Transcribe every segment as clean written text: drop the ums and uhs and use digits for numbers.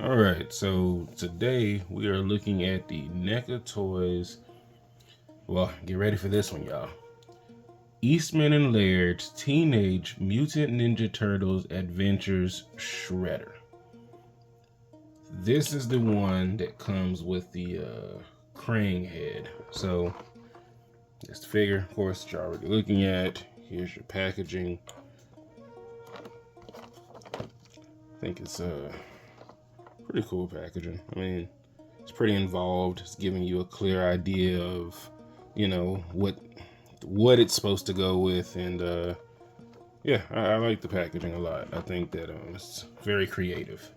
All right, so today we are looking at the NECA Toys. Well, get ready for this one, y'all. Eastman and Laird's Teenage Mutant Ninja Turtles Adventures Shredder. This is the one that comes with the crane head. So, this figure, of course, that you're already looking at. Here's your packaging. I think it's pretty cool packaging. I mean, it's pretty involved. It's giving you a clear idea of, what it's supposed to go with, and yeah, I like the packaging a lot. I think that it's very creative.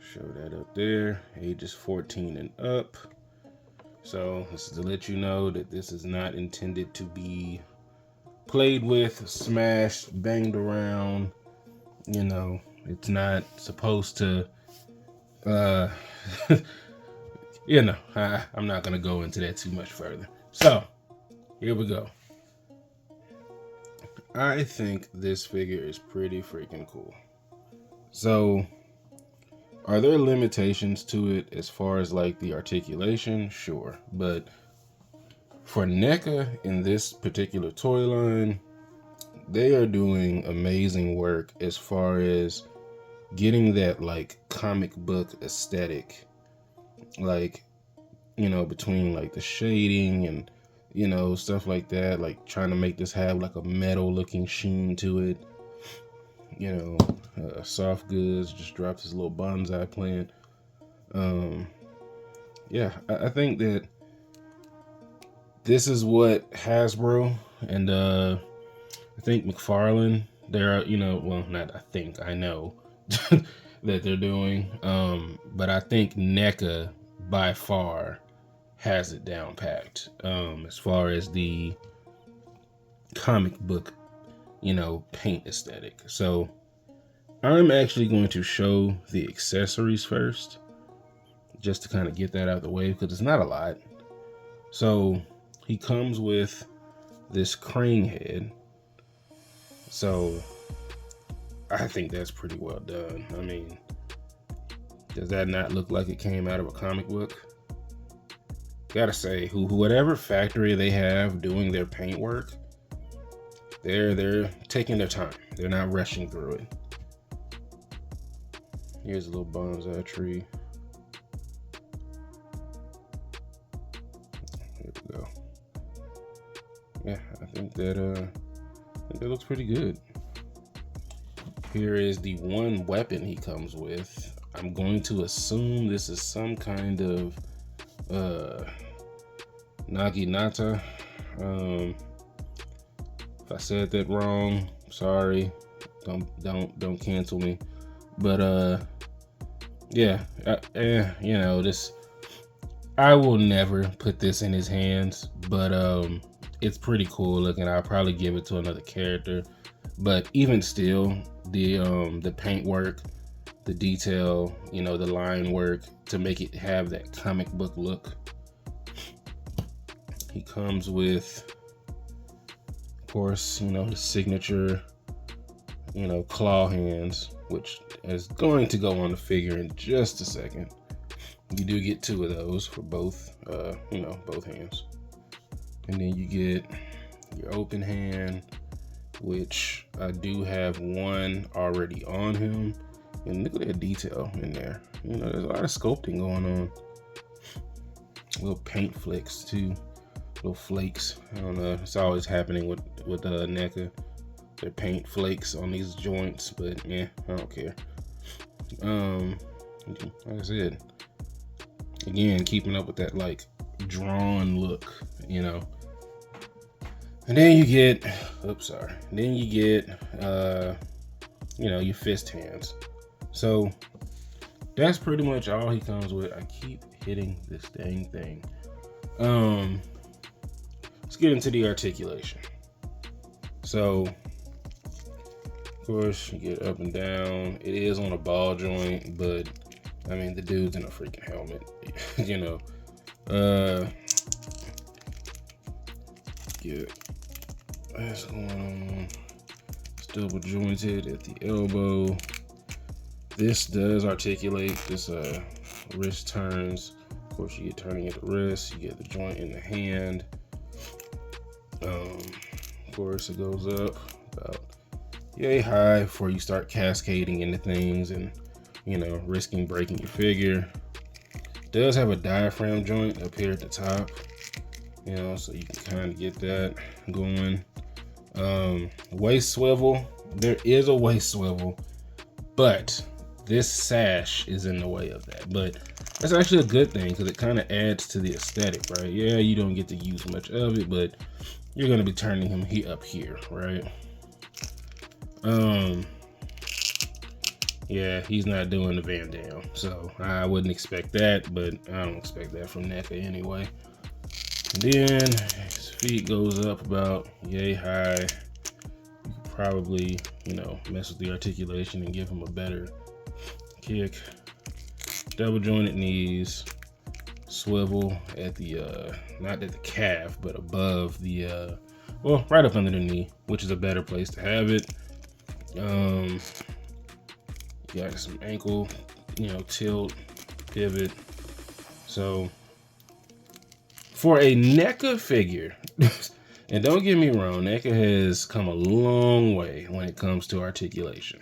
Show that up there. Ages 14 and up. So this is to let you know that this is not intended to be played with, smashed, banged around. It's not supposed to I'm not gonna go into that too much further. So here we go. I think this figure is pretty freaking cool. So are there limitations to it as far as like the articulation? Sure, but for NECA in this particular toy line, they are doing amazing work as far as getting that like comic book aesthetic, like, between like the shading and, stuff like that, like trying to make this have like a metal looking sheen to it. Soft Goods just dropped his little bonsai plant. Yeah, I think that this is what Hasbro and I think McFarlane, they're, well, not I think, I know that they're doing. But I think NECA by far has it down packed as far as the comic book, paint aesthetic. So I'm actually going to show the accessories first, just to kind of get that out of the way, because it's not a lot. So he comes with this crane head. So I think that's pretty well done. I mean, does that not look like it came out of a comic book? Gotta say, whatever factory they have doing their paint work, they're taking their time. They're not rushing through it. Here's a little bonsai tree. Here we go. Yeah, I think that looks pretty good. Here is the one weapon he comes with. I'm going to assume this is some kind of naginata. If I said that wrong, sorry. Don't cancel me. But yeah, this, I will never put this in his hands, but it's pretty cool looking. I'll probably give it to another character. But even still, the paint work, the detail, the line work to make it have that comic book look. He comes with, of course, the signature, claw hands, which is going to go on the figure in just a second. You do get two of those for both, both hands. And then you get your open hand, which I do have one already on him. And look at that detail in there. There's a lot of sculpting going on. Little paint flicks too. Little flakes. I don't know. It's always happening with NECA. Their paint flakes on these joints, but yeah, I don't care. Like I said, again, keeping up with that like drawn look, And then you get, your fist hands. So that's pretty much all he comes with. I keep hitting this dang thing. Let's get into the articulation. So, of course, you get up and down. It is on a ball joint, but I mean, the dude's in a freaking helmet, Yeah, that's going on. It's double jointed at the elbow. This does articulate. This wrist turns. Of course, you get turning at the wrist. You get the joint in the hand. Of course, it goes up about yay high before you start cascading into things and, you know, risking breaking your figure. It does have a diaphragm joint up here at the top, you know, so you can kind of get that going. Waist swivel. There is a waist swivel, but this sash is in the way of that. But that's actually a good thing because it kind of adds to the aesthetic, right? Yeah, you don't get to use much of it, but you're going to be turning him up here, right? Yeah, he's not doing the Van Dam, so I wouldn't expect that, but I don't expect that from Neca anyway. And then his feet goes up about yay high. You could probably, you know, mess with the articulation and give him a better kick. Double jointed knees, swivel at the not at the calf, but above the well, right up under the knee, which is a better place to have it. Got some ankle, you know, tilt, pivot. So for a Neca figure, and don't get me wrong, Neca has come a long way when it comes to articulation.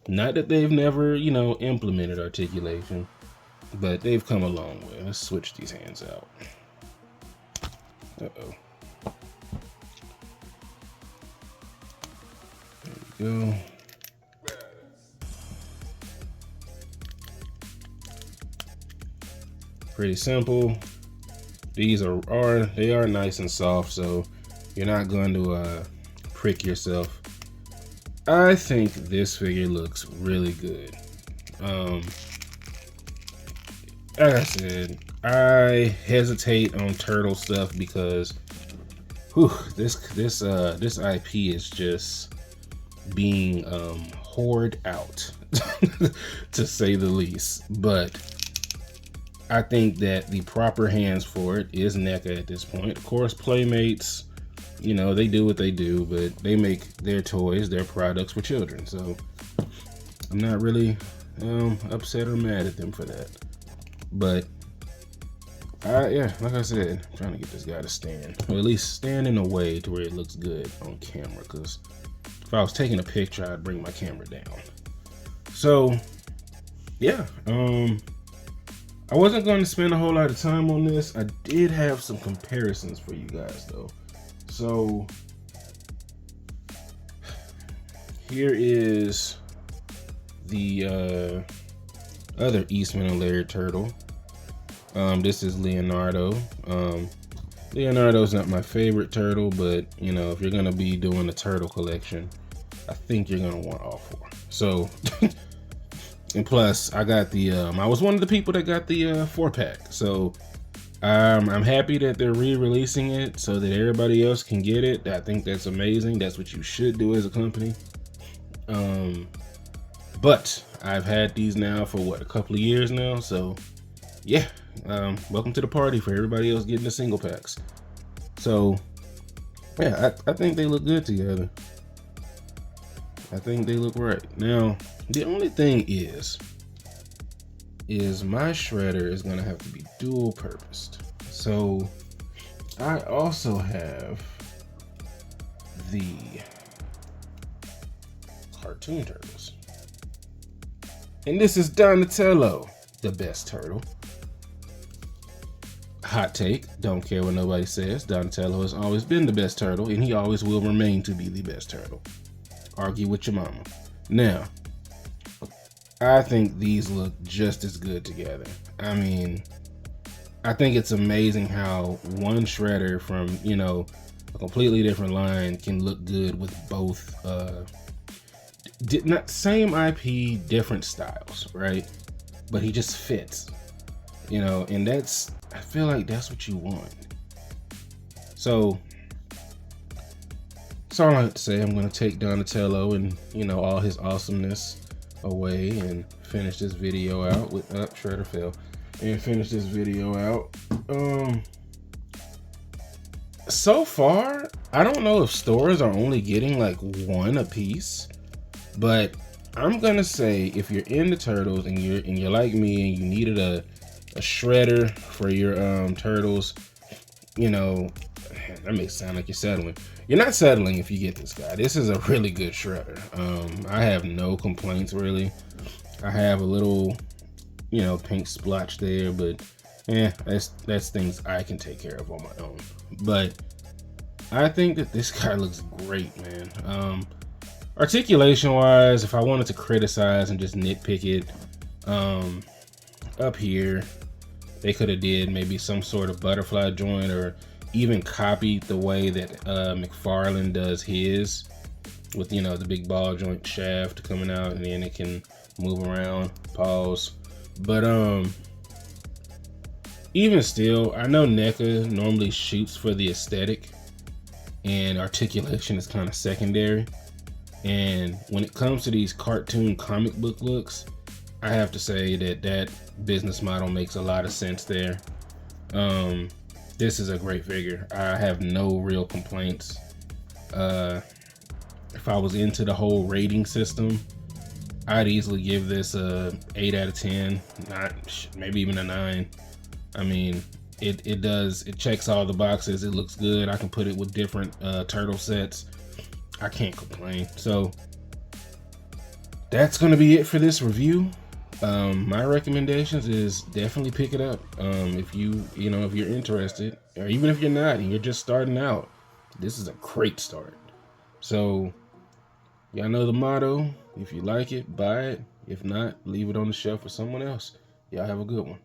Not that they've never, you know, implemented articulation, but they've come a long way. Let's switch these hands out. Uh-oh. There we go. Pretty simple. These are nice and soft, so you're not going to prick yourself. I think this figure looks really good. Like I said, I hesitate on turtle stuff because this IP is just being hoarded out to say the least. But I think that the proper hands for it is Neca at this point. Of course, Playmates, you know, they do what they do, but they make their toys, their products for children. So I'm not really upset or mad at them for that. But yeah, like I said, I'm trying to get this guy to stand, or at least stand in a way to where it looks good on camera. Because if I was taking a picture, I'd bring my camera down. So yeah, I wasn't going to spend a whole lot of time on this. I did have some comparisons for you guys though. So here is the other Eastman and Laird turtle. This is Leonardo. Leonardo's not my favorite turtle, but you know, if you're gonna be doing a turtle collection, I think you're gonna want all four. So and plus I got the I was one of the people that got the 4-pack. So I'm happy that they're re-releasing it so that everybody else can get it. I think that's amazing. That's what you should do as a company. But I've had these now for what, a couple of years now. So yeah, welcome to the party for everybody else getting the single packs. So yeah, I think they look good together. I think they look right. Now, the only thing is my shredder is gonna have to be dual purposed. So I also have the cartoon turtles. And this is Donatello, the best turtle. Hot take, don't care what nobody says. Donatello has always been the best turtle, and he always will remain to be the best turtle. Argue with your mama. Now, I think these look just as good together. I mean, I think it's amazing how one shredder from, you know, a completely different line can look good with both not same IP, different styles, right? But he just fits, you know, and that's, I feel like that's what you want. So that's all I have to say. I'm going to take Donatello and, you know, all his awesomeness away and finish this video out with shredder fell and finish this video out. So far, I don't know if stores are only getting like one a piece, but I'm gonna say if you're into turtles and you're like me and you needed a shredder for your turtles, you know, that makes it sound like you're settling. You're not settling if you get this guy. This is a really good shredder. I have no complaints really. I have a little, pink splotch there, but that's things I can take care of on my own. But I think that this guy looks great, man. Articulation wise, if I wanted to criticize and just nitpick it, up here they could have did maybe some sort of butterfly joint, or even copied the way that McFarlane does his, with the big ball joint shaft coming out and then it can move around. Pause. But even still, I know NECA normally shoots for the aesthetic and articulation is kind of secondary. And when it comes to these cartoon comic book looks, I have to say that business model makes a lot of sense there. This is a great figure. I have no real complaints. If I was into the whole rating system, I'd easily give this a 8 out of 10, maybe even a 9. I mean, it checks all the boxes. It looks good. I can put it with different turtle sets. I can't complain. So that's gonna be it for this review. My recommendations is definitely pick it up. If if you're interested, or even if you're not and you're just starting out, this is a great start. So y'all know the motto: if you like it, buy it. If not, leave it on the shelf for someone else. Y'all have a good one.